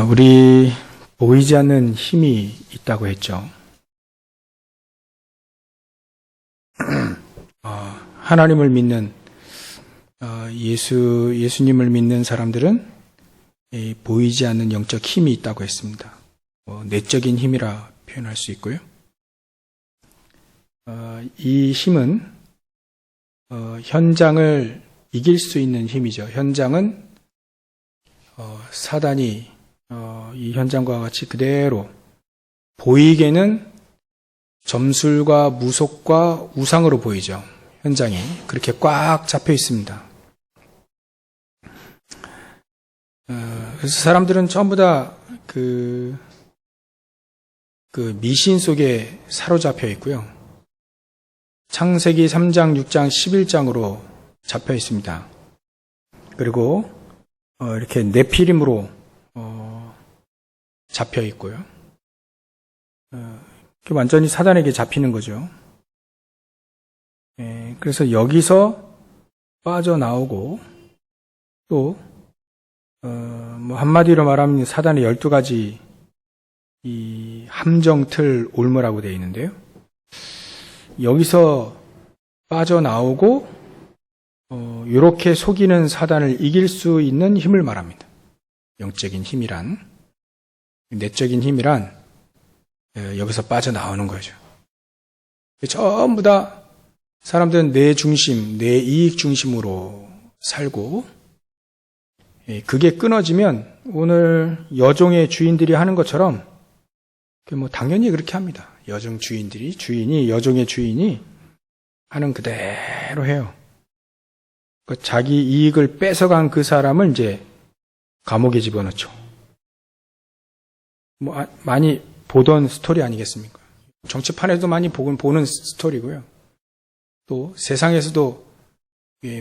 우리 보이지 않는 힘이 있다고 했죠. 하나님을 믿는 예수님을 믿는 사람들은 보이지 않는 영적 힘이 있다고 했습니다. 내적인 힘이라 표현할 수 있고요. 이 힘은 현장을 이길 수 있는 힘이죠. 현장은 사단이 이 현장과 같이 그대로 보이게는 점술과 무속과 우상으로 보이죠. 현장이 그렇게 꽉 잡혀 있습니다. 그래서 사람들은 전부 다 그 미신 속에 사로잡혀 있고요. 창세기 3장, 6장, 11장으로 잡혀 있습니다. 그리고 이렇게 네피림으로 잡혀 있고요. 완전히 사단에게 잡히는 거죠. 그래서 여기서 빠져나오고 또 한마디로 말하면 사단의 12가지 이 함정틀 올무라고 되어 있는데요. 여기서 빠져나오고 이렇게 속이는 사단을 이길 수 있는 힘을 말합니다. 영적인 힘이란, 내적인 힘이란 여기서 빠져나오는 거죠. 전부 다 사람들은 내 중심, 내 이익 중심으로 살고 그게 끊어지면 오늘 여종의 주인들이 하는 것처럼 당연히 그렇게 합니다. 여종 주인이 여종의 주인이 하는 그대로 해요. 자기 이익을 뺏어간 그 사람을 이제 감옥에 집어넣죠. 많이 보던 스토리 아니겠습니까? 정치판에도 많이 보는 스토리고요. 또 세상에서도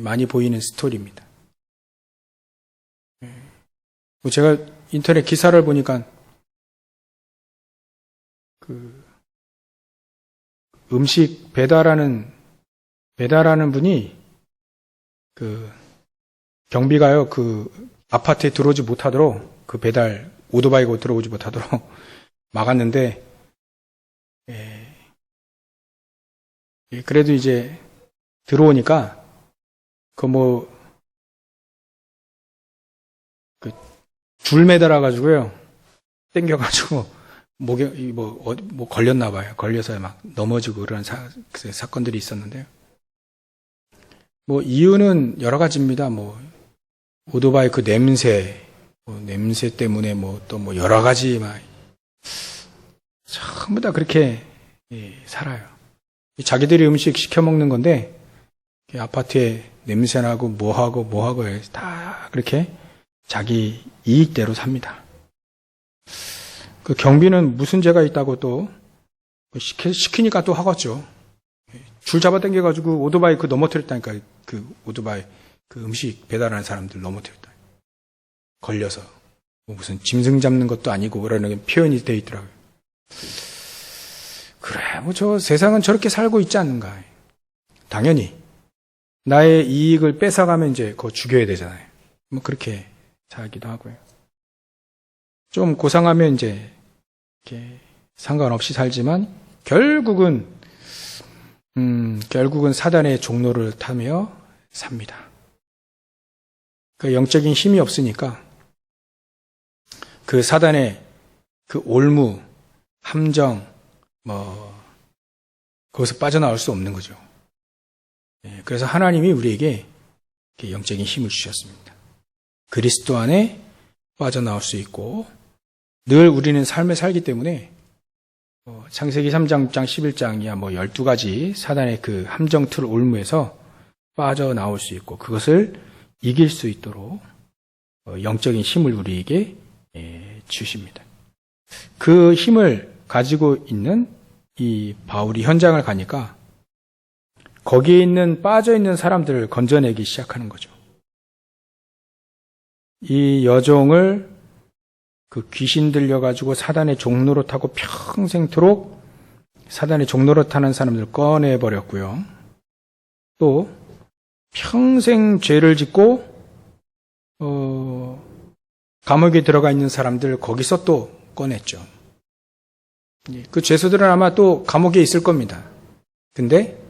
많이 보이는 스토리입니다. 제가 인터넷 기사를 보니까 음식 배달하는 분이 경비가요 아파트에 들어오지 못하도록 배달 오토바이가 들어오지 못하도록 막았는데 그래도 이제 들어오니까 줄 매달아 가지고요 땡겨가지고 목에 걸렸나 봐요. 걸려서 막 넘어지고 그런 사건들이 있었는데요. 이유는 여러 가지입니다. 오토바이 냄새 때문에 또 여러 가지 전부 다 그렇게 살아요. 자기들이 음식 시켜 먹는 건데 아파트에 냄새 나고 뭐하고 다 그렇게 자기 이익대로 삽니다. 경비는 무슨 죄가 있다고 또 시키니까 또 하겠죠. 줄 잡아 당겨가지고 오토바이 넘어뜨렸다니까. 오토바이 음식 배달하는 사람들 넘어뜨렸다. 걸려서 무슨 짐승 잡는 것도 아니고 그러는 표현이 되어 있더라고요. 그래 저 세상은 저렇게 살고 있지 않는가. 당연히 나의 이익을 뺏어가면 이제 그거 죽여야 되잖아요. 그렇게 살기도 하고요. 좀 고상하면 이제 이렇게 상관없이 살지만 결국은 사단의 종로를 타며 삽니다. 영적인 힘이 없으니까 사단의 올무, 함정, 거기서 빠져나올 수 없는 거죠. 그래서 하나님이 우리에게 영적인 힘을 주셨습니다. 그리스도 안에 빠져나올 수 있고 늘 우리는 삶을 살기 때문에 창세기 3장, 6장, 11장이야 12가지 사단의 함정틀 올무에서 빠져나올 수 있고 그것을 이길 수 있도록 영적인 힘을 우리에게 주십니다. 그 힘을 가지고 있는 이 바울이 현장을 가니까 거기에 빠져있는 사람들을 건져내기 시작하는 거죠. 이 여종을 귀신 들려가지고 사단의 종로로 타고 평생토록 사단의 종로로 타는 사람들 꺼내버렸고요. 또 평생 죄를 짓고 감옥에 들어가 있는 사람들 거기서 또 꺼냈죠. 그 죄수들은 아마 또 감옥에 있을 겁니다. 근데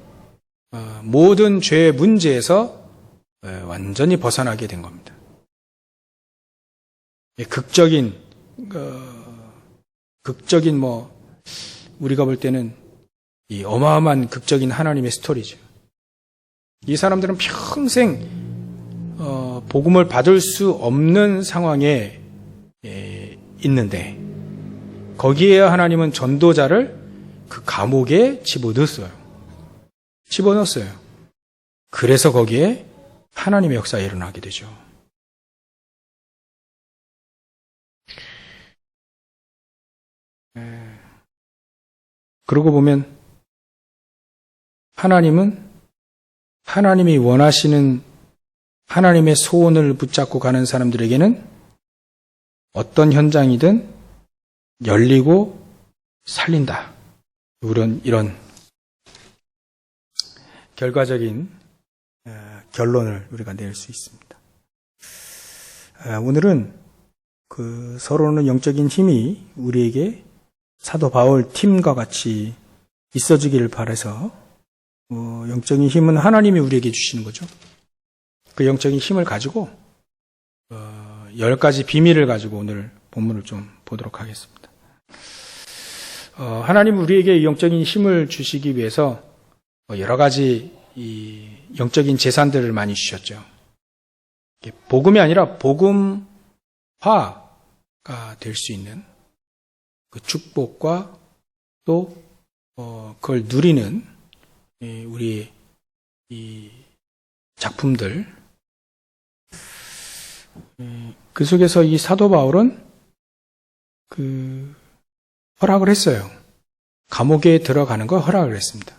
모든 죄의 문제에서 완전히 벗어나게 된 겁니다. 극적인 우리가 볼 때는 이 어마어마한 극적인 하나님의 스토리죠. 이 사람들은 평생 복음을 받을 수 없는 상황에 있는데 거기에 하나님은 전도자를 그 감옥에 집어넣었어요. 그래서 거기에 하나님의 역사가 일어나게 되죠. 그러고 보면 하나님은 하나님이 원하시는 하나님의 소원을 붙잡고 가는 사람들에게는 어떤 현장이든 열리고 살린다. 이런 결과적인 결론을 우리가 낼 수 있습니다. 오늘은 그 서로는 영적인 힘이 우리에게 사도 바울 팀과 같이 있어주기를 바라서 영적인 힘은 하나님이 우리에게 주시는 거죠. 그 영적인 힘을 가지고 10가지 비밀을 가지고 오늘 본문을 좀 보도록 하겠습니다. 하나님 우리에게 영적인 힘을 주시기 위해서 여러 가지 이 영적인 재산들을 많이 주셨죠. 복음이 아니라 복음화가 될 수 있는 그 축복과 또 그걸 누리는 우리 이 작품들, 그 속에서 이 사도 바울은 그 허락을 했어요. 감옥에 들어가는 걸 허락을 했습니다.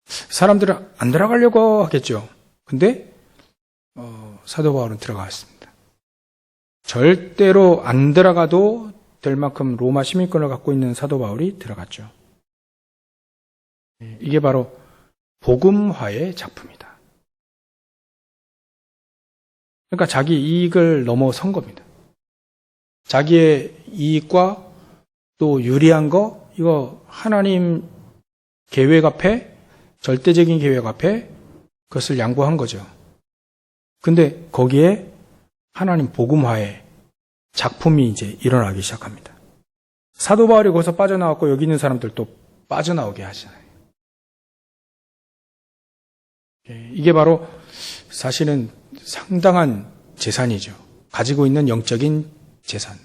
사람들은 안 들어가려고 하겠죠. 근데 사도 바울은 들어갔습니다. 절대로 안 들어가도 될 만큼 로마 시민권을 갖고 있는 사도 바울이 들어갔죠. 이게 바로 복음화의 작품이다. 그러니까 자기 이익을 넘어선 겁니다. 자기의 이익과 또 유리한 거, 이거 하나님 계획 앞에, 절대적인 계획 앞에 그것을 양보한 거죠. 근데 거기에 하나님 복음화의 작품이 이제 일어나기 시작합니다. 사도 바울이 거기서 빠져나왔고 여기 있는 사람들도 빠져나오게 하잖아요. 이게 바로 사실은 상당한 재산이죠. 가지고 있는 영적인 재산.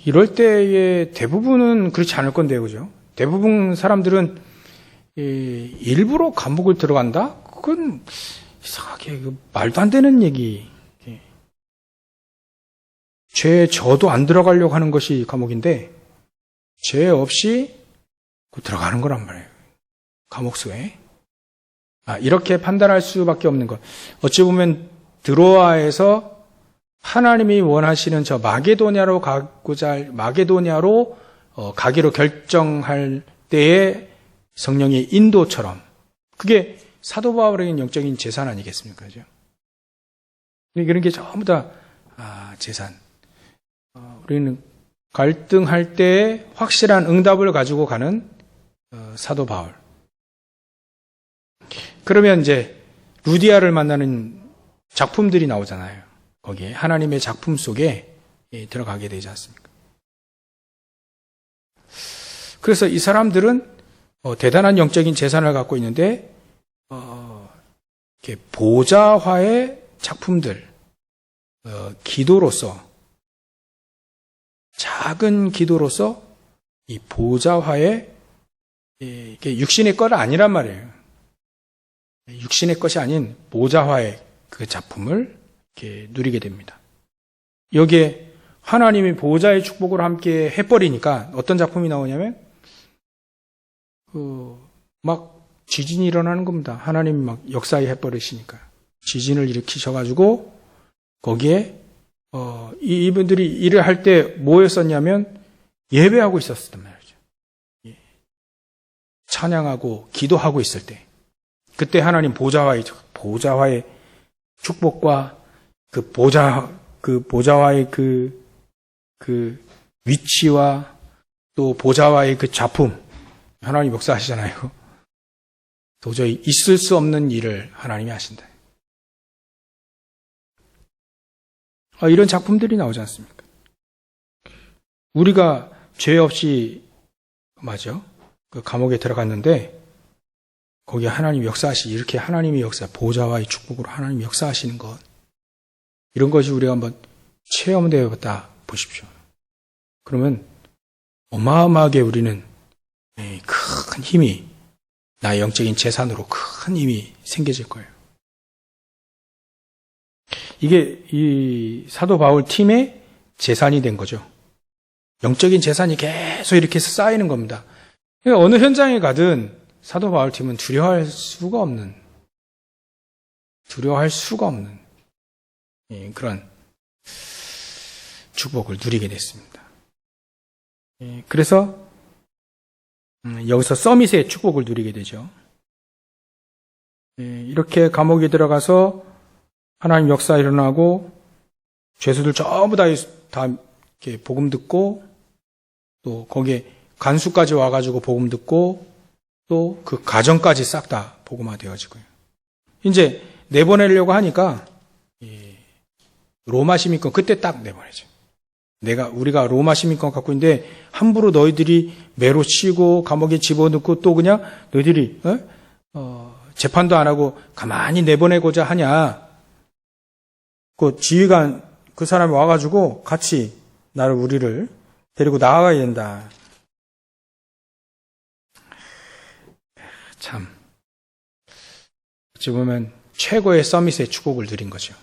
이럴 때의 대부분은 그렇지 않을 건데요, 그죠? 대부분 사람들은 일부러 감옥을 들어간다? 그건 이상하게 말도 안 되는 얘기. 죄 저도 안 들어가려고 하는 것이 감옥인데 죄 없이 들어가는 거란 말이에요. 감옥수에. 이렇게 판단할 수밖에 없는 것. 어찌 보면 드로아에서 하나님이 원하시는 저 마게도냐로 가기로 결정할 때의 성령의 인도처럼 그게 사도 바울에게는 영적인 재산 아니겠습니까? 그죠? 이런 게 전부 다 재산. 우리는 갈등할 때 확실한 응답을 가지고 가는 사도 바울. 그러면 이제 루디아를 만나는 작품들이 나오잖아요. 거기에 하나님의 작품 속에 들어가게 되지 않습니까? 그래서 이 사람들은 대단한 영적인 재산을 갖고 있는데 이렇게 보좌화의 작품들, 기도로서 작은 기도로서 이 보좌화의 이게 육신의 것 아니란 말이에요. 육신의 것이 아닌 보좌화의 그 작품을 이렇게 누리게 됩니다. 여기에 하나님이 보좌의 축복을 함께 해버리니까 어떤 작품이 나오냐면 막 지진이 일어나는 겁니다. 하나님이 막 역사에 해버리시니까 지진을 일으키셔가지고 거기에 이분들이 일을 할 때 뭐였었냐면 예배하고 있었단 말이죠. 찬양하고 기도하고 있을 때 그때 하나님 보좌화의 축복과 그 보좌와의 그 위치와 또 보좌와의 그 작품, 하나님 역사하시잖아요. 도저히 있을 수 없는 일을 하나님이 하신다. 이런 작품들이 나오지 않습니까? 우리가 죄 없이, 그 감옥에 들어갔는데, 거기에 하나님이 이렇게 하나님의 역사, 보좌와의 축복으로 하나님이 역사하시는 것, 이런 것이 우리가 한번 체험되어 봤다 보십시오. 그러면 어마어마하게 우리는 큰 힘이, 나의 영적인 재산으로 큰 힘이 생겨질 거예요. 이게 이 사도 바울 팀의 재산이 된 거죠. 영적인 재산이 계속 이렇게 쌓이는 겁니다. 어느 현장에 가든 사도 바울 팀은 두려워할 수가 없는 그런 축복을 누리게 됐습니다. 그래서 여기서 서밋의 축복을 누리게 되죠. 이렇게 감옥에 들어가서 하나님 역사 일어나고 죄수들 전부 다 이렇게 복음 듣고 또 거기에 간수까지 와가지고 복음 듣고 또 그 가정까지 싹 다 복음화 되어지고요. 이제 내보내려고 하니까 로마 시민권 그때 딱 내보내죠. 우리가 로마 시민권 갖고 있는데 함부로 너희들이 매로 치고 감옥에 집어넣고 또 그냥 너희들이 재판도 안 하고 가만히 내보내고자 하냐. 그 지휘관 그 사람이 와가지고 같이 우리를 데리고 나가야 된다. 참 어찌 보면 최고의 서밋의 축복을 누린 거죠.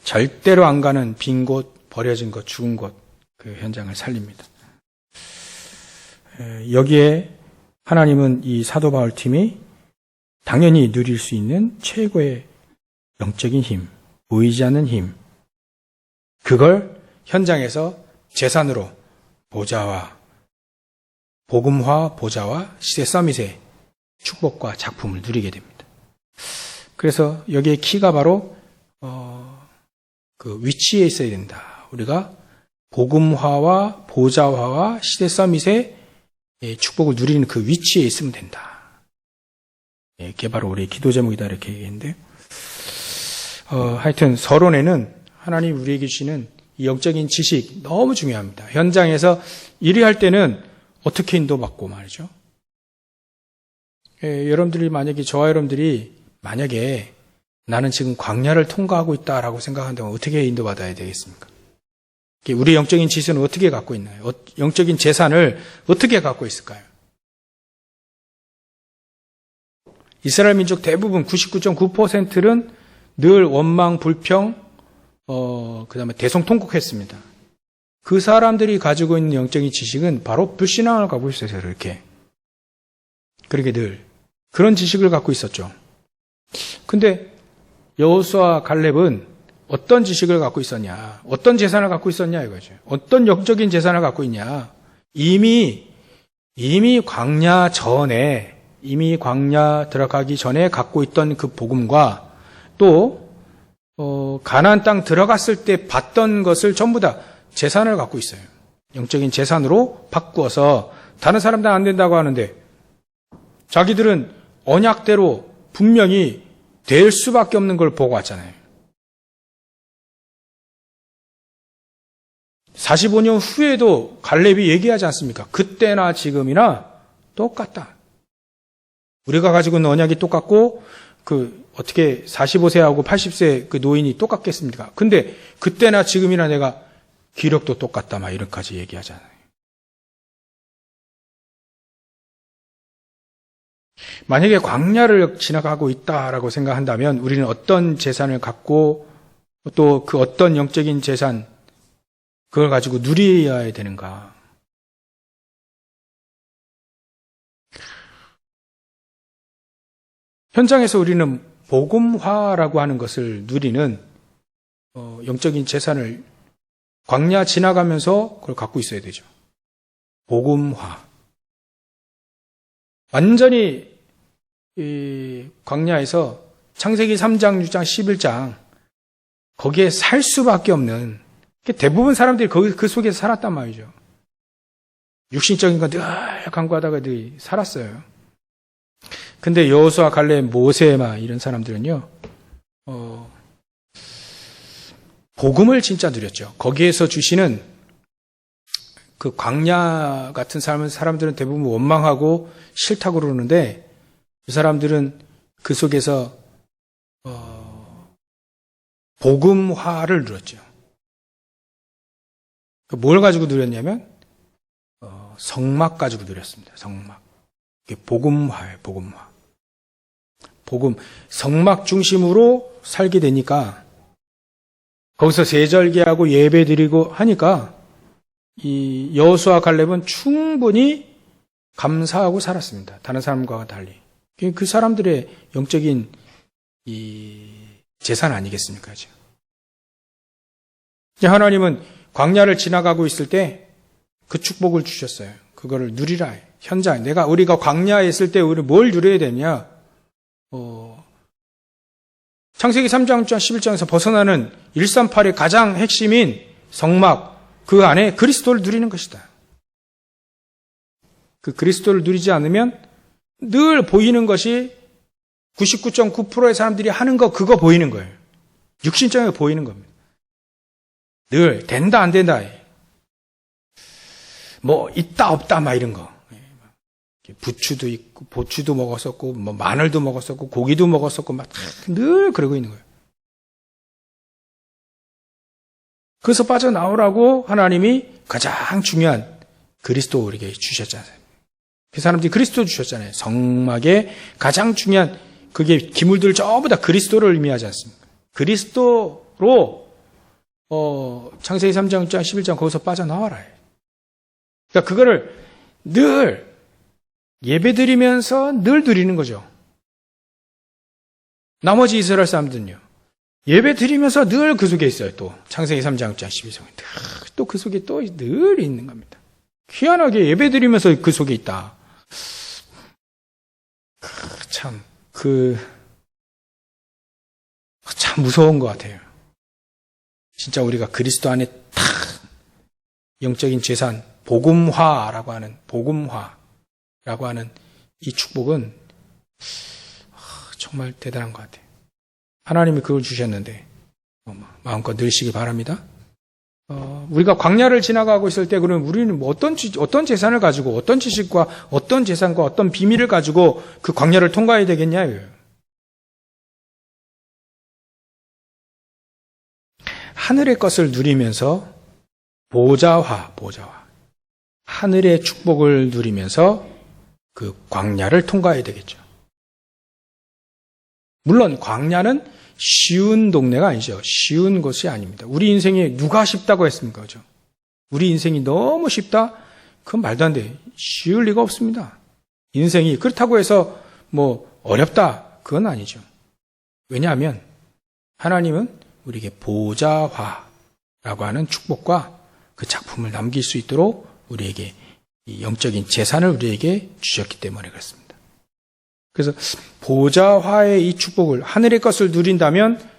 절대로 안 가는 빈 곳, 버려진 곳, 죽은 곳, 그 현장을 살립니다. 여기에 하나님은 이 사도 바울 팀이 당연히 누릴 수 있는 최고의 영적인 힘, 보이지 않는 힘, 그걸 현장에서 재산으로 복음화 보좌와 시대 서밋의 축복과 작품을 누리게 됩니다. 그래서 여기에 키가 바로 그 위치에 있어야 된다. 우리가 복음화와 보좌화와 시대 서밋의 축복을 누리는 그 위치에 있으면 된다. 이게 바로 우리의 기도 제목이다 이렇게 얘기했는데 하여튼 서론에는 하나님 우리에게 주시는 이 영적인 지식 너무 중요합니다. 현장에서 일을 할 때는 어떻게 인도받고 말이죠. 여러분들이 저와 여러분들이 만약에 나는 지금 광야를 통과하고 있다라고 생각한다면 어떻게 인도받아야 되겠습니까? 우리 영적인 지식은 어떻게 갖고 있나요? 영적인 재산을 어떻게 갖고 있을까요? 이스라엘 민족 대부분 99.9%는 늘 원망, 불평, 그 다음에 대성통곡했습니다. 그 사람들이 가지고 있는 영적인 지식은 바로 불신앙을 갖고 있어요, 이렇게. 그렇게 늘 그런 지식을 갖고 있었죠. 근데 여호수아와 갈렙은 어떤 지식을 갖고 있었냐? 어떤 재산을 갖고 있었냐 이거죠. 어떤 영적인 재산을 갖고 있냐? 이미 광야 들어가기 전에 갖고 있던 그 복음과 또 가나안 땅 들어갔을 때 봤던 것을 전부 다 재산을 갖고 있어요. 영적인 재산으로 바꾸어서 다른 사람들은 안 된다고 하는데 자기들은 언약대로 분명히 될 수밖에 없는 걸 보고 왔잖아요. 45년 후에도 갈렙이 얘기하지 않습니까? 그때나 지금이나 똑같다. 우리가 가지고 있는 언약이 똑같고 어떻게 45세하고 80세 그 노인이 똑같겠습니까? 근데 그때나 지금이나 내가 기력도 똑같다 막 이런까지 얘기하잖아요. 만약에 광야를 지나가고 있다라고 생각한다면 우리는 어떤 재산을 갖고 또 그 어떤 영적인 재산 그걸 가지고 누려야 되는가? 현장에서 우리는 복음화라고 하는 것을 누리는 영적인 재산을 광야 지나가면서 그걸 갖고 있어야 되죠. 복음화. 완전히 이 광야에서 창세기 3장, 6장, 11장 거기에 살 수밖에 없는, 대부분 사람들이 그 속에서 살았단 말이죠. 육신적인 거 늘 강구하다가 늘 살았어요. 근데 여호수아, 갈렙, 모세 이런 사람들은요, 복음을 진짜 누렸죠. 거기에서 주시는 그 광야 같은 사람들은 대부분 원망하고 싫다고 그러는데, 그 사람들은 그 속에서 복음화를 누렸죠. 뭘 가지고 누렸냐면 성막 가지고 누렸습니다. 성막. 이게 복음화예요. 복음화. 복음. 성막 중심으로 살게 되니까 거기서 세절기하고 예배드리고 하니까 이 여호수아, 갈렙은 충분히 감사하고 살았습니다. 다른 사람과 달리. 그 사람들의 영적인 이 재산 아니겠습니까? 지금. 하나님은 광야를 지나가고 있을 때 그 축복을 주셨어요. 그거를 누리라. 현장. 우리가 광야에 있을 때 우리 뭘 누려야 되냐? 창세기 3장 11장에서 벗어나는 138의 가장 핵심인 성막, 그 안에 그리스도를 누리는 것이다. 그 그리스도를 누리지 않으면 늘 보이는 것이 99.9%의 사람들이 하는 거, 그거 보이는 거예요. 육신적으로 보이는 겁니다. 늘 된다 안 된다, 뭐 있다 없다 이런 거. 부추도 있고 보추도 먹었었고 뭐 마늘도 먹었었고 고기도 먹었었고 늘 그러고 있는 거예요. 그래서 빠져나오라고 하나님이 가장 중요한 그리스도 우리에게 주셨잖아요. 그 사람들이 그리스도 주셨잖아요. 성막에 가장 중요한 그게 기물들 전부 다 그리스도를 의미하지 않습니까? 그리스도로 창세기 3장 11장 거기서 빠져나와라. 그러니까 그거를 늘 예배드리면서 늘 누리는 거죠. 나머지 이스라엘 사람들은요. 예배드리면서 늘 그 속에 있어요. 또 창세기 3장 12장 또 그 속에 또 늘 있는 겁니다. 희한하게 예배드리면서 그 속에 있다. 참 무서운 것 같아요. 진짜 우리가 그리스도 안에 탁 영적인 재산, 복음화라고 하는 이 축복은 정말 대단한 것 같아요. 하나님이 그걸 주셨는데 마음껏 누리시기 바랍니다. 우리가 광야를 지나가고 있을 때 그러면 우리는 어떤 재산을 가지고 어떤 지식과 어떤 재산과 어떤 비밀을 가지고 그 광야를 통과해야 되겠냐요. 하늘의 것을 누리면서 보좌화. 하늘의 축복을 누리면서 그 광야를 통과해야 되겠죠. 물론 광야는 쉬운 동네가 아니죠. 쉬운 곳이 아닙니다. 우리 인생이 누가 쉽다고 했습니까? 그죠? 우리 인생이 너무 쉽다? 그건 말도 안 돼. 쉬울 리가 없습니다. 인생이 그렇다고 해서 뭐 어렵다? 그건 아니죠. 왜냐하면 하나님은 우리에게 보좌화라고 하는 축복과 그 작품을 남길 수 있도록 우리에게 이 영적인 재산을 우리에게 주셨기 때문에 그렇습니다. 그래서 보좌화의 이 축복을 하늘의 것을 누린다면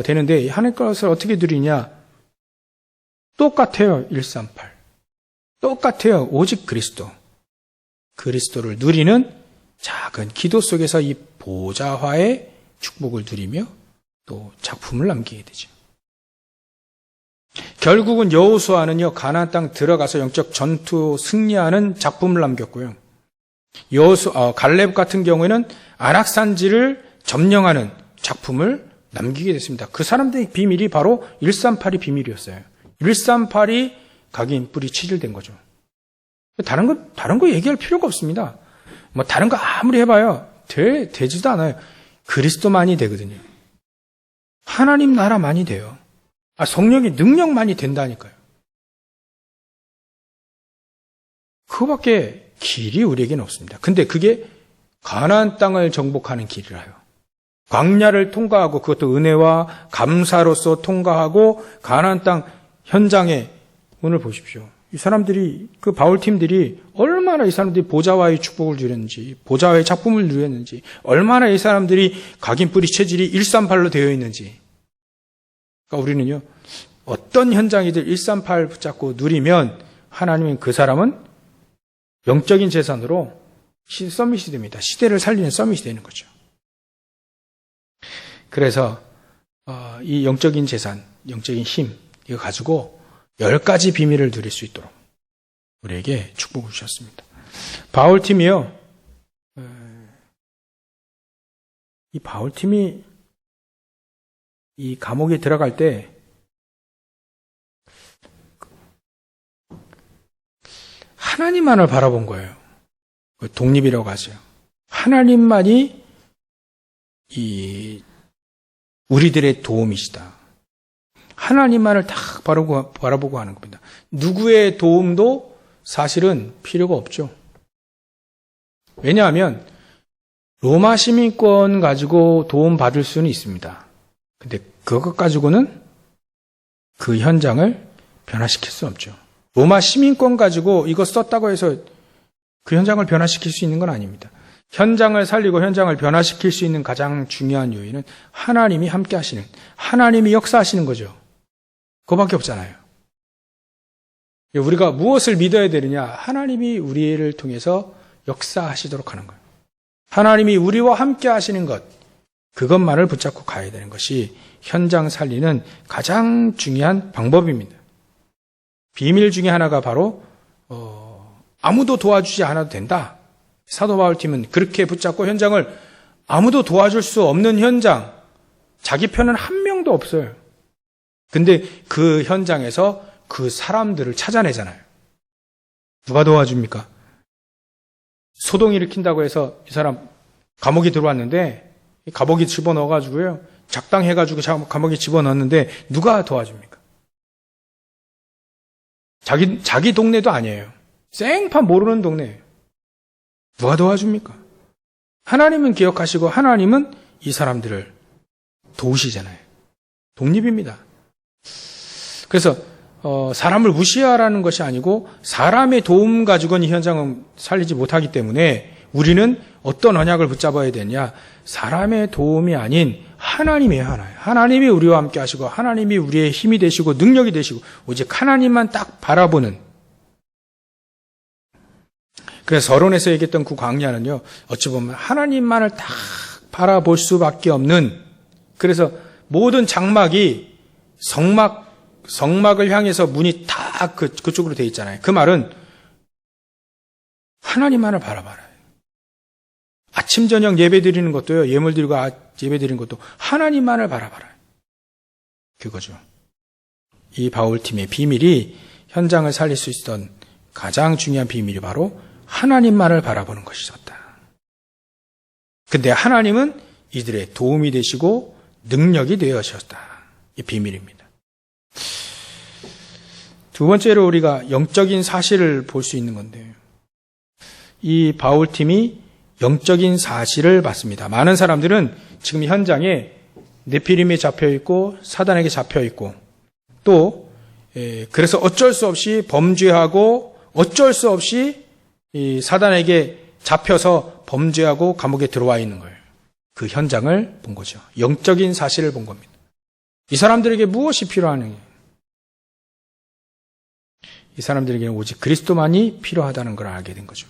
되는데 하늘의 것을 어떻게 누리냐? 똑같아요. 138. 똑같아요. 오직 그리스도를 누리는 작은 기도 속에서 이 보좌화의 축복을 누리며 또 작품을 남기게 되죠. 결국은 여호수아는요, 가나안 땅 들어가서 영적 전투 승리하는 작품을 남겼고요. 갈렙 같은 경우에는 안악산지를 점령하는 작품을 남기게 됐습니다. 그 사람들의 비밀이 바로 138이 비밀이었어요. 138이 각인 뿌리 치질된 거죠. 다른 거 얘기할 필요가 없습니다. 뭐 다른 거 아무리 해봐요. 되지도 않아요. 그리스도만이 되거든요. 하나님 나라만이 돼요. 성령의 능력만이 된다니까요. 그거밖에 길이 우리에게는 없습니다. 근데 그게 가나안 땅을 정복하는 길이라요. 광야를 통과하고 그것도 은혜와 감사로서 통과하고 가나안 땅 현장에 오늘 보십시오. 이 사람들이 그 바울팀들이 얼마나 이 사람들이 보좌와의 축복을 누렸는지 보좌와의 작품을 누렸는지 얼마나 이 사람들이 각인 뿌리 체질이 138로 되어 있는지 그러니까 우리는요, 어떤 현장이든 138 붙잡고 누리면 하나님은 그 사람은 영적인 재산으로 서밋이 됩니다. 시대를 살리는 서밋이 되는 거죠. 그래서 이 영적인 재산, 영적인 힘 이거 가지고 10가지 비밀을 누릴 수 있도록 우리에게 축복을 주셨습니다. 바울팀이요. 이 바울팀이 이 감옥에 들어갈 때 하나님만을 바라본 거예요. 독립이라고 하죠. 하나님만이 이 우리들의 도움이시다. 하나님만을 딱 바라보고 하는 겁니다. 누구의 도움도 사실은 필요가 없죠. 왜냐하면 로마 시민권 가지고 도움 받을 수는 있습니다. 근데 그것 가지고는 그 현장을 변화시킬 수 없죠. 로마 시민권 가지고 이거 썼다고 해서 그 현장을 변화시킬 수 있는 건 아닙니다. 현장을 살리고 현장을 변화시킬 수 있는 가장 중요한 요인은 하나님이 함께 하시는, 하나님이 역사하시는 거죠. 그거밖에 없잖아요. 우리가 무엇을 믿어야 되느냐? 하나님이 우리를 통해서 역사하시도록 하는 거예요. 하나님이 우리와 함께 하시는 것, 그것만을 붙잡고 가야 되는 것이 현장 살리는 가장 중요한 방법입니다. 비밀 중에 하나가 바로 아무도 도와주지 않아도 된다. 사도 바울팀은 그렇게 붙잡고 현장을 아무도 도와줄 수 없는 현장, 자기 편은 한 명도 없어요. 근데 그 현장에서 그 사람들을 찾아내잖아요. 누가 도와줍니까? 소동 일으킨다고 해서 이 사람 감옥에 들어왔는데 감옥에 집어넣어가지고요. 작당해가지고 감옥에 집어넣었는데 누가 도와줍니까? 자기 동네도 아니에요. 생판 모르는 동네예요. 누가 도와줍니까? 하나님은 기억하시고 하나님은 이 사람들을 도우시잖아요. 독립입니다. 그래서 사람을 무시하라는 것이 아니고 사람의 도움 가지고는 이 현장은 살리지 못하기 때문에 우리는 어떤 언약을 붙잡아야 되냐? 사람의 도움이 아닌 하나님의 하나예요. 하나님이 우리와 함께 하시고 하나님이 우리의 힘이 되시고 능력이 되시고 오직 하나님만 딱 바라보는. 그래서 서론에서 얘기했던 그 광야는요. 어찌 보면 하나님만을 딱 바라볼 수밖에 없는, 그래서 모든 장막이 성막을 향해서 문이 다 그쪽으로 돼 있잖아요. 그 말은 하나님만을 바라봐라. 아침 저녁 예배 드리는 것도요. 예물 드리고 예배 드리는 것도 하나님만을 바라봐라. 그거죠. 이 바울팀의 비밀이, 현장을 살릴 수 있었던 가장 중요한 비밀이 바로 하나님만을 바라보는 것이었다. 근데 하나님은 이들의 도움이 되시고 능력이 되어셨다. 이 비밀입니다. 두 번째로 우리가 영적인 사실을 볼 수 있는 건데요. 이 바울팀이 영적인 사실을 봤습니다. 많은 사람들은 지금 현장에 네피림에 잡혀있고 사단에게 잡혀있고 또 그래서 어쩔 수 없이 범죄하고 어쩔 수 없이 이 사단에게 잡혀서 범죄하고 감옥에 들어와 있는 거예요. 그 현장을 본 거죠. 영적인 사실을 본 겁니다. 이 사람들에게 무엇이 필요하느냐? 이 사람들에게는 오직 그리스도만이 필요하다는 걸 알게 된 거죠.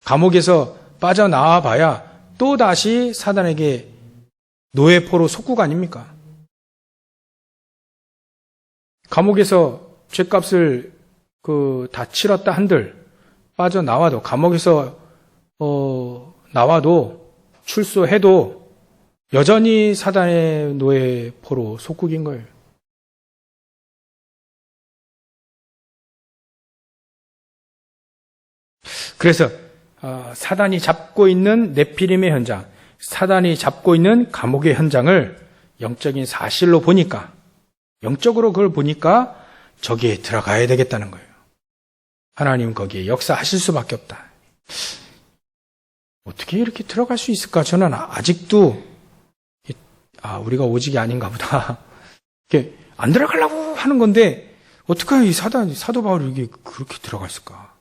감옥에서 빠져나와 봐야 또다시 사단에게 노예포로 속국 아닙니까? 감옥에서 죗값을 다 치렀다 한들 빠져나와도, 감옥에서 나와도 출소해도 여전히 사단의 노예포로 속국인 거예요. 그래서 사단이 잡고 있는 네피림의 현장, 사단이 잡고 있는 감옥의 현장을 영적인 사실로 보니까, 영적으로 그걸 보니까 저기에 들어가야 되겠다는 거예요. 하나님은 거기에 역사하실 수밖에 없다. 어떻게 이렇게 들어갈 수 있을까? 저는 아직도 우리가 오직이 아닌가 보다. 이렇게 안 들어가려고 하는 건데 어떻게 이 사도 바울이 이게 그렇게 들어갔을까?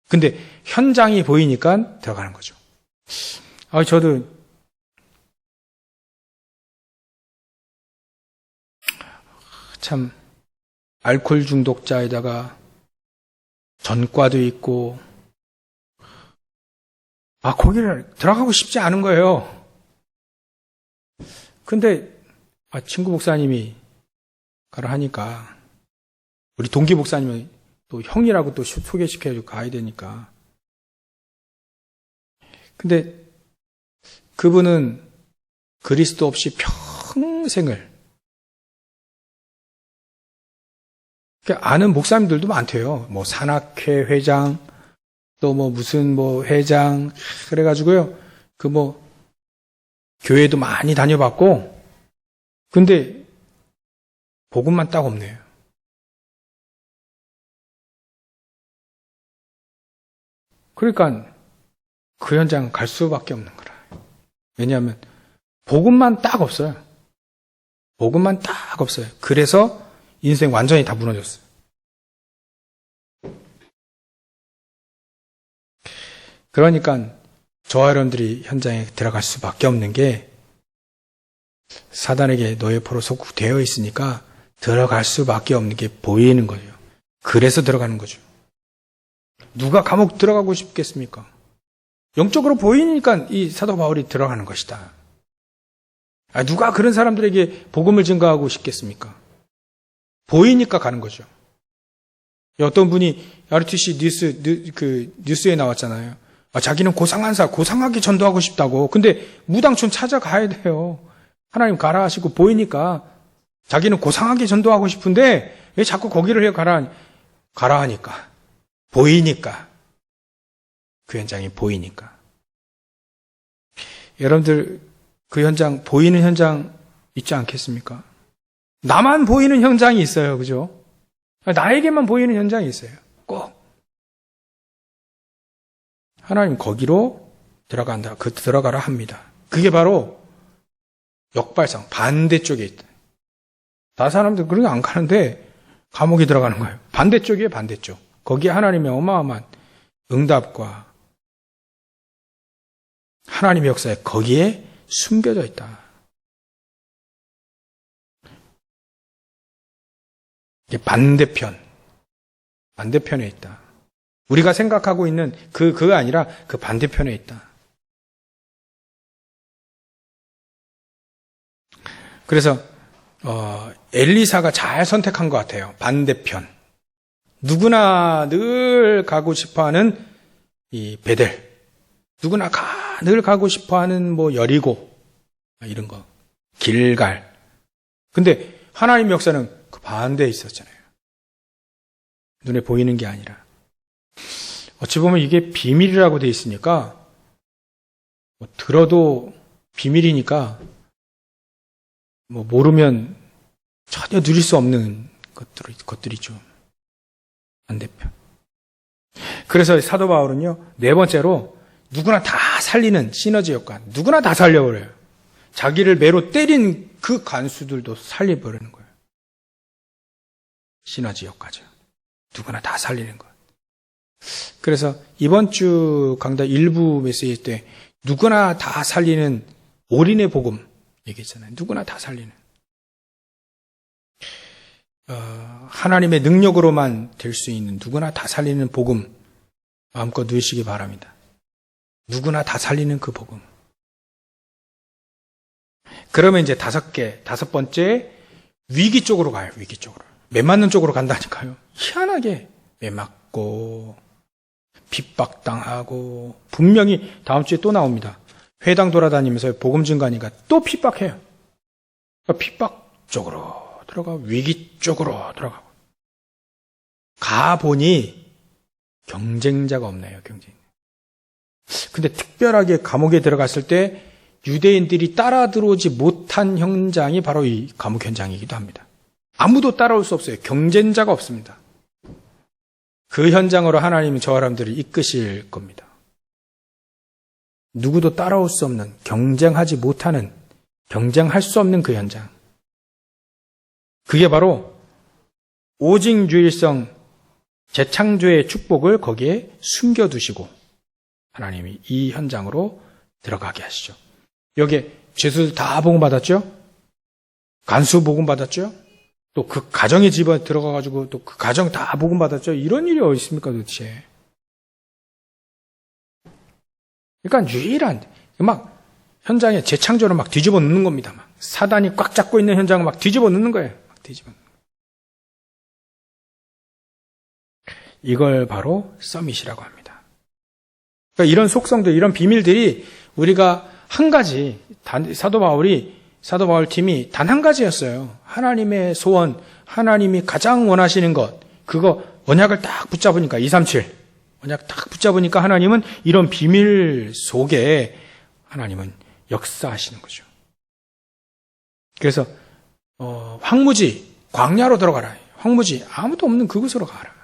근데 현장이 보이니까 들어가는 거죠. 저도 참 알코올 중독자에다가 전과도 있고 거기를 들어가고 싶지 않은 거예요. 근데 친구 목사님이 가라 하니까 우리 동기 목사님은 또 형이라고 또 소개시켜주고 가야 되니까. 근데 그분은 그리스도 없이 평생을 아는 목사님들도 많대요. 뭐 산악회 회장, 또 뭐 무슨 뭐 회장, 그래가지고요. 그 뭐 교회도 많이 다녀봤고, 근데 복음만 딱 없네요. 그러니까 그 현장 갈 수밖에 없는 거라. 왜냐하면 복음만 딱 없어요. 복음만 딱 없어요. 그래서 인생 완전히 다 무너졌어요. 그러니까 저와 여러분들이 현장에 들어갈 수밖에 없는 게 사단에게 너의 포로 속되어 있으니까 들어갈 수밖에 없는 게 보이는 거죠. 그래서 들어가는 거죠. 누가 감옥 들어가고 싶겠습니까? 영적으로 보이니까 이 사도 바울이 들어가는 것이다. 누가 그런 사람들에게 복음을 증거하고 싶겠습니까? 보이니까 가는 거죠. 어떤 분이 RTC 뉴스에 나왔잖아요. 자기는 고상하게 전도하고 싶다고. 근데 무당촌 찾아가야 돼요. 하나님 가라 하시고 보이니까 자기는 고상하게 전도하고 싶은데 왜 자꾸 거기를 해 가라 하니까. 보이니까. 그 현장이 보이니까. 여러분들 그 현장, 보이는 현장 있지 않겠습니까? 나만 보이는 현장이 있어요. 그죠? 나에게만 보이는 현장이 있어요. 꼭. 하나님 거기로 들어간다. 들어가라 합니다. 그게 바로 역발상, 반대쪽에 있다. 다른 사람들 그런 거 안 가는데 감옥에 들어가는 거예요. 반대쪽이에요, 반대쪽. 거기에 하나님의 어마어마한 응답과 하나님의 역사에 거기에 숨겨져 있다. 이게 반대편에 있다. 우리가 생각하고 있는 그거 아니라 그 반대편에 있다. 그래서 엘리사가 잘 선택한 것 같아요. 반대편. 누구나 늘 가고 싶어하는 이 베델, 누구나 늘 가고 싶어하는 뭐 여리고 이런 거, 길갈. 근데 하나님의 역사는 그 반대에 있었잖아요. 눈에 보이는 게 아니라. 어찌 보면 이게 비밀이라고 돼 있으니까 뭐 들어도 비밀이니까 뭐 모르면 전혀 누릴 수 없는 것들이죠. 반대편. 그래서 사도 바울은요, 네 번째로 누구나 다 살리는 시너지 효과. 누구나 다 살려버려요. 자기를 매로 때린 그 간수들도 살려버리는 거예요. 시너지 효과죠. 누구나 다 살리는 것. 그래서 이번 주 강단 일부 메시지 때 누구나 다 살리는 올인의 복음 얘기했잖아요. 누구나 다 살리는. 하나님의 능력으로만 될 수 있는 누구나 다 살리는 복음 마음껏 누리시기 바랍니다. 누구나 다 살리는 그 복음. 그러면 이제 다섯 번째 위기 쪽으로 가요. 위기 쪽으로. 매 맞는 쪽으로 간다니까요. 희한하게 매 맞고 핍박당하고 분명히 다음 주에 또 나옵니다. 회당 돌아다니면서 복음 증거하니까 또 핍박해요. 그러니까 핍박 쪽으로 들어가 위기 쪽으로 들어가고 가보니 경쟁자가 없네요. 근데 특별하게 감옥에 들어갔을 때 유대인들이 따라 들어오지 못한 현장이 바로 이 감옥 현장이기도 합니다. 아무도 따라올 수 없어요. 경쟁자가 없습니다. 그 현장으로 하나님은 저 사람들을 이끄실 겁니다. 누구도 따라올 수 없는, 경쟁하지 못하는, 경쟁할 수 없는 그 현장. 그게 바로 오직 유일성 재창조의 축복을 거기에 숨겨두시고 하나님이 이 현장으로 들어가게 하시죠. 여기에 죄수들 다 복음 받았죠? 간수 복음 받았죠? 또 그 가정에 집어 들어가가지고 또 그 가정 다 복음받았죠. 이런 일이 어디 있습니까 도대체. 그러니까 유일한 막 현장에 재창조를 막 뒤집어 놓는 겁니다. 막 사단이 꽉 잡고 있는 현장을 막 뒤집어 놓는 거예요. 막 뒤집어. 이걸 바로 서밋이라고 합니다. 그러니까 이런 속성들, 이런 비밀들이 우리가 한 가지, 사도 바울 팀이 단 한 가지였어요. 하나님의 소원, 하나님이 가장 원하시는 것, 그거 언약을 딱 붙잡으니까 237 언약 딱 붙잡으니까 하나님은 이런 비밀 속에 하나님은 역사하시는 거죠. 그래서 황무지 광야로 들어가라. 황무지 아무도 없는 그곳으로 가라.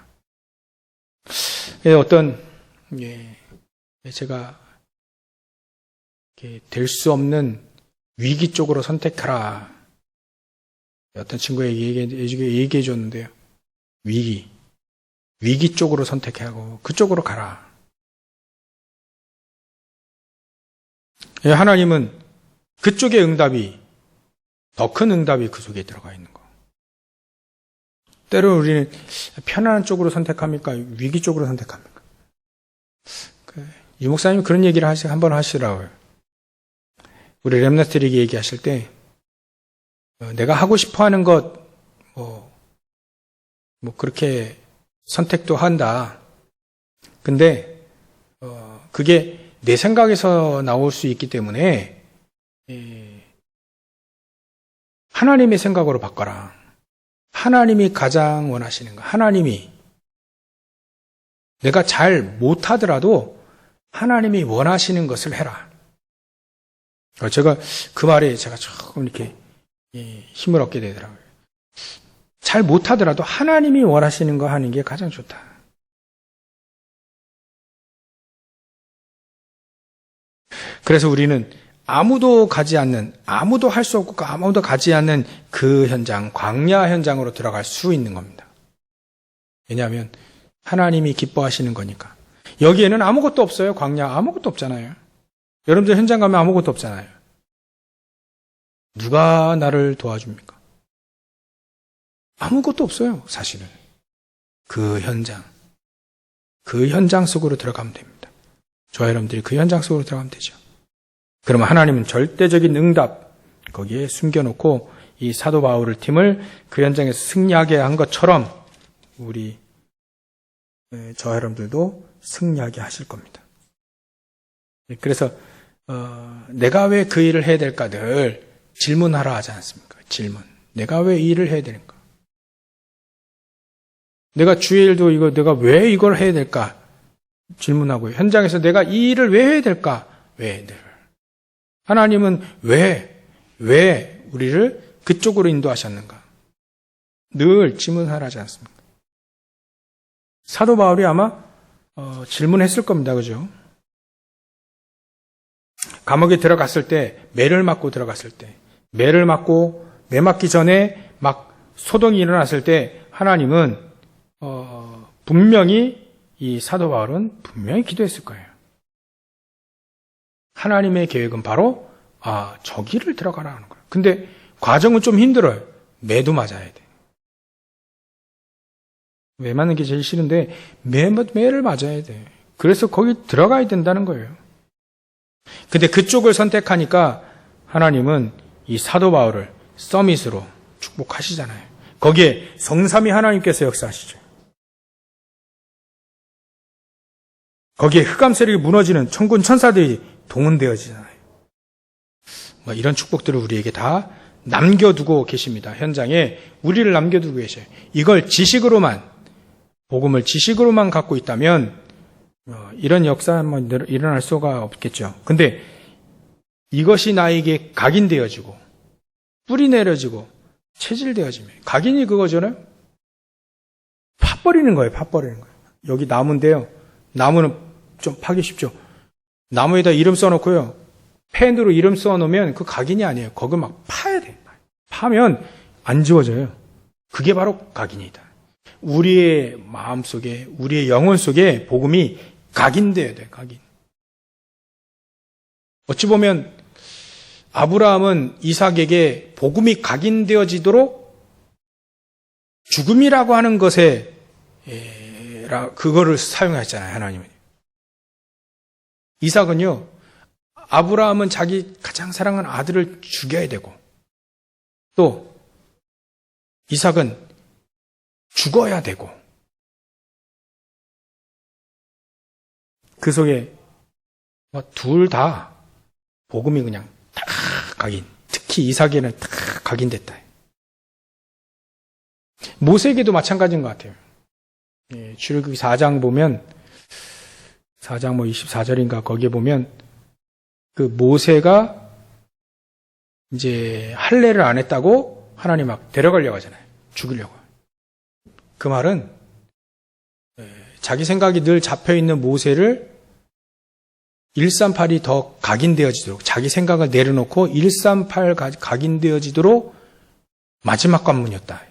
어떤 제가 될 수 없는 위기 쪽으로 선택하라. 어떤 친구에게 얘기해 줬는데요. 위기 쪽으로 선택하고 그쪽으로 가라. 하나님은 그쪽의 응답이 더 큰 응답이 그 속에 들어가 있는 거. 때로는 우리는 편안한 쪽으로 선택합니까? 위기 쪽으로 선택합니까? 유 목사님이 그런 얘기를 한번 하시더라고요. 우리 렘넌트에게 얘기하실 때 내가 하고 싶어하는 것 그렇게 선택도 한다. 근데 그게 내 생각에서 나올 수 있기 때문에 하나님의 생각으로 바꿔라. 하나님이 가장 원하시는 거. 하나님이 내가 잘 못하더라도 하나님이 원하시는 것을 해라. 제가 그 말에 제가 조금 이렇게 힘을 얻게 되더라고요. 잘 못하더라도 하나님이 원하시는 거 하는 게 가장 좋다. 그래서 우리는 아무도 가지 않는, 아무도 할 수 없고 아무도 가지 않는 그 현장, 광야 현장으로 들어갈 수 있는 겁니다. 왜냐하면 하나님이 기뻐하시는 거니까. 여기에는 아무것도 없어요. 광야 아무것도 없잖아요. 여러분들 현장 가면 아무것도 없잖아요. 누가 나를 도와줍니까? 아무것도 없어요. 사실은. 그 현장 속으로 들어가면 됩니다. 저와 여러분들이 그 현장 속으로 들어가면 되죠. 그러면 하나님은 절대적인 응답 거기에 숨겨놓고 이 사도 바울을 팀을 그 현장에서 승리하게 한 것처럼 우리 저와 여러분들도 승리하게 하실 겁니다. 그래서 내가 왜 그 일을 해야 될까 늘 질문하라 하지 않습니까? 질문. 내가 왜 이 일을 해야 되는가? 내가 주의 일도 내가 왜 이걸 해야 될까? 질문하고요. 현장에서 내가 이 일을 왜 해야 될까? 왜 늘. 하나님은 왜 우리를 그쪽으로 인도하셨는가? 늘 질문하라 하지 않습니까? 사도 바울이 아마 질문했을 겁니다. 그죠? 감옥에 들어갔을 때, 매를 맞고 들어갔을 때, 매를 맞고, 매 맞기 전에 막 소동이 일어났을 때, 하나님은, 분명히, 이 사도 바울은 분명히 기도했을 거예요. 하나님의 계획은 바로, 저기를 들어가라 하는 거예요. 근데 과정은 좀 힘들어요. 매도 맞아야 돼. 매 맞는 게 제일 싫은데, 매를 맞아야 돼. 그래서 거기 들어가야 된다는 거예요. 근데 그쪽을 선택하니까 하나님은 이 사도 바울을 서밋으로 축복하시잖아요. 거기에 성삼위 하나님께서 역사하시죠. 거기에 흑암 세력이 무너지는 천군 천사들이 동원되어지잖아요. 이런 축복들을 우리에게 다 남겨두고 계십니다. 현장에 우리를 남겨두고 계셔요. 이걸 지식으로만, 복음을 지식으로만 갖고 있다면 이런 역사는 일어날 수가 없겠죠. 근데 이것이 나에게 각인되어지고 뿌리 내려지고 체질되어지면 각인이 그거잖아요. 파버리는 거예요. 여기 나무인데요. 나무는 좀 파기 쉽죠. 나무에다 이름 써놓고요. 펜으로 이름 써놓으면 그 각인이 아니에요. 거기 막 파야 돼. 파면 안 지워져요. 그게 바로 각인이다. 우리의 마음속에, 우리의 영혼 속에 복음이 각인돼야 돼, 각인. 어찌 보면 아브라함은 이삭에게 복음이 각인되어지도록 죽음이라고 하는 것에 그거를 사용했잖아요, 하나님은. 이삭은요, 아브라함은 자기 가장 사랑하는 아들을 죽여야 되고, 또 이삭은 죽어야 되고, 그 속에 둘 다 복음이 그냥 다 각인, 특히 이삭에는 다 각인됐다. 모세에게도 마찬가지인 것 같아요. 출애굽기 4장 보면 4장 24절인가 거기에 보면 그 모세가 이제 할례를 안 했다고 하나님 막 데려가려고 하잖아요. 죽이려고. 그 말은 자기 생각이 늘 잡혀있는 모세를 138이 더 각인되어지도록, 자기 생각을 내려놓고 138 각인되어지도록 마지막 관문이었다.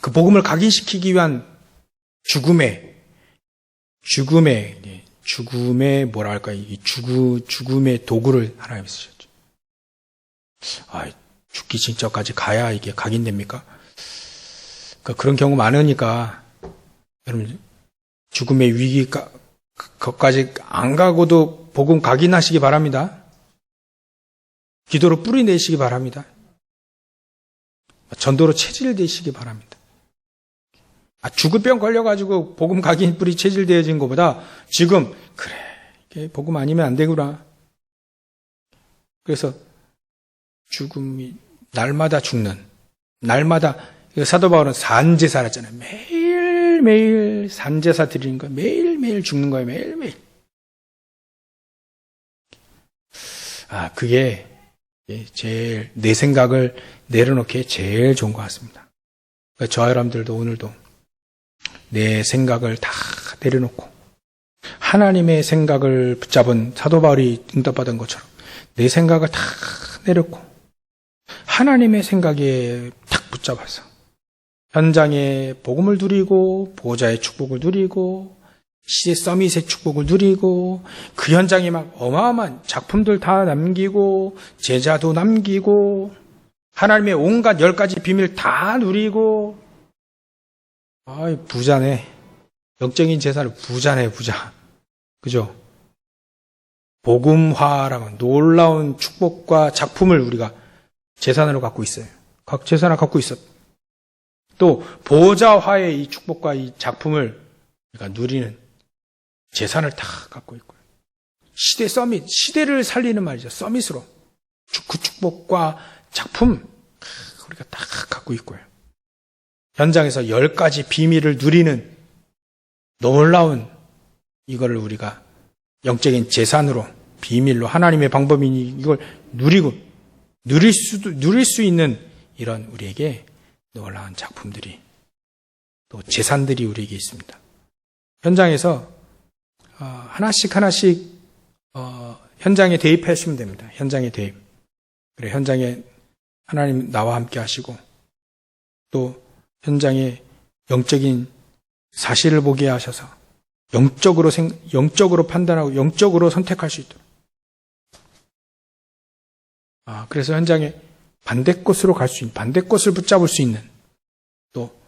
그 복음을 각인시키기 위한 죽음의 뭐랄까, 이 죽음의 도구를 하나님 쓰셨죠. 죽기 직전까지 가야 이게 각인됩니까? 그런 경우 많으니까, 여러분, 죽음의 그것까지 안 가고도 복음 각인하시기 바랍니다. 기도로 뿌리내시기 바랍니다. 전도로 체질되시기 바랍니다. 죽을 병 걸려가지고 복음 각인 뿌리 체질되어진 것보다 지금 그래 이게 복음 아니면 안 되구나. 그래서 죽음이 날마다 죽는, 날마다 사도 바울은 산제사 했잖아요. 매일매일 산제사 드리는 거예요. 매일매일 죽는 거예요. 매일매일. 그게 제일 내 생각을 내려놓기에 제일 좋은 것 같습니다. 저와 여러분들도 오늘도 내 생각을 다 내려놓고 하나님의 생각을 붙잡은 사도 바울이 응답받은 것처럼 내 생각을 다 내려놓고 하나님의 생각에 탁 붙잡아서 현장에 복음을 누리고 보호자의 축복을 누리고 시대 서밋의 축복을 누리고 그 현장에 막 어마어마한 작품들 다 남기고 제자도 남기고 하나님의 온갖 10가지 비밀 다 누리고 부자네. 영적인 재산을 부자네, 부자. 그죠? 복음화라면 놀라운 축복과 작품을 우리가 재산으로 갖고 있어요. 각 재산을 갖고 있었. 또 보좌화의 이 축복과 이 작품을 우리가 누리는 재산을 다 갖고 있고요. 시대 서밋, 시대를 살리는 말이죠. 서밋으로. 그 축복과 작품 우리가 다 갖고 있고요. 현장에서 10가지 비밀을 누리는 놀라운 이거를 우리가 영적인 재산으로 비밀로 하나님의 방법이니 이걸 누리고 누릴 수 있는 이런 우리에게 놀라운 작품들이 또 재산들이 우리에게 있습니다. 현장에서 하나씩 현장에 대입하시면 됩니다. 현장에 대입. 그래 현장에 하나님 나와 함께 하시고 또 현장에 영적인 사실을 보게 하셔서 영적으로 판단하고 영적으로 선택할 수 있도록. 그래서 현장에 반대꽃으로 갈 수 있는, 반대꽃을 붙잡을 수 있는 또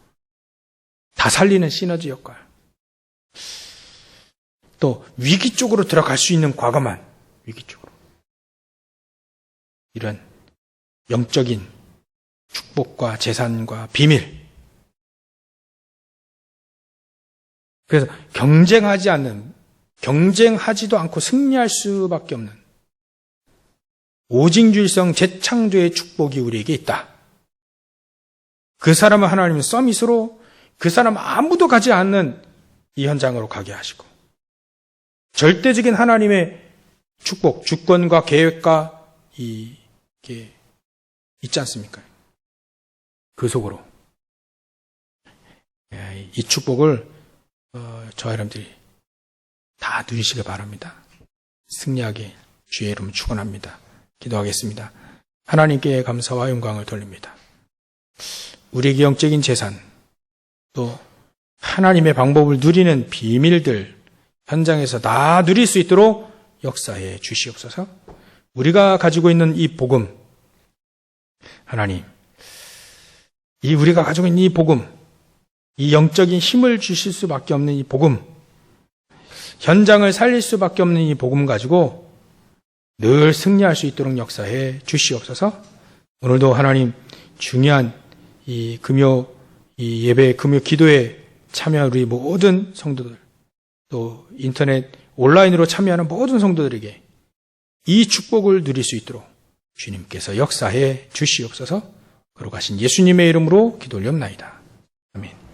다 살리는 시너지 역할. 또 위기 쪽으로 들어갈 수 있는 과감한 위기 쪽으로. 이런 영적인 축복과 재산과 비밀. 그래서 경쟁하지도 않고 승리할 수밖에 없는 오직주의성 재창조의 축복이 우리에게 있다. 그 사람은 하나님은 서밋으로 그 사람 아무도 가지 않는 이 현장으로 가게 하시고 절대적인 하나님의 축복, 주권과 계획과 이게 있지 않습니까? 그 속으로 이 축복을 저와 여러분들이 다 누리시길 바랍니다. 승리하게 주의 이름을 축원합니다. 기도하겠습니다. 하나님께 감사와 영광을 돌립니다. 우리에게 영적인 재산, 또 하나님의 방법을 누리는 비밀들 현장에서 다 누릴 수 있도록 역사해 주시옵소서. 우리가 가지고 있는 이 복음, 하나님, 이 우리가 가지고 있는 이 복음, 이 영적인 힘을 주실 수밖에 없는 이 복음, 현장을 살릴 수밖에 없는 이 복음 가지고 늘 승리할 수 있도록 역사해 주시옵소서. 오늘도 하나님 중요한 이 예배 금요 기도에 참여한 우리 모든 성도들, 또 인터넷 온라인으로 참여하는 모든 성도들에게 이 축복을 누릴 수 있도록 주님께서 역사해 주시옵소서. 거룩하신 예수님의 이름으로 기도 올리옵나이다. 아멘.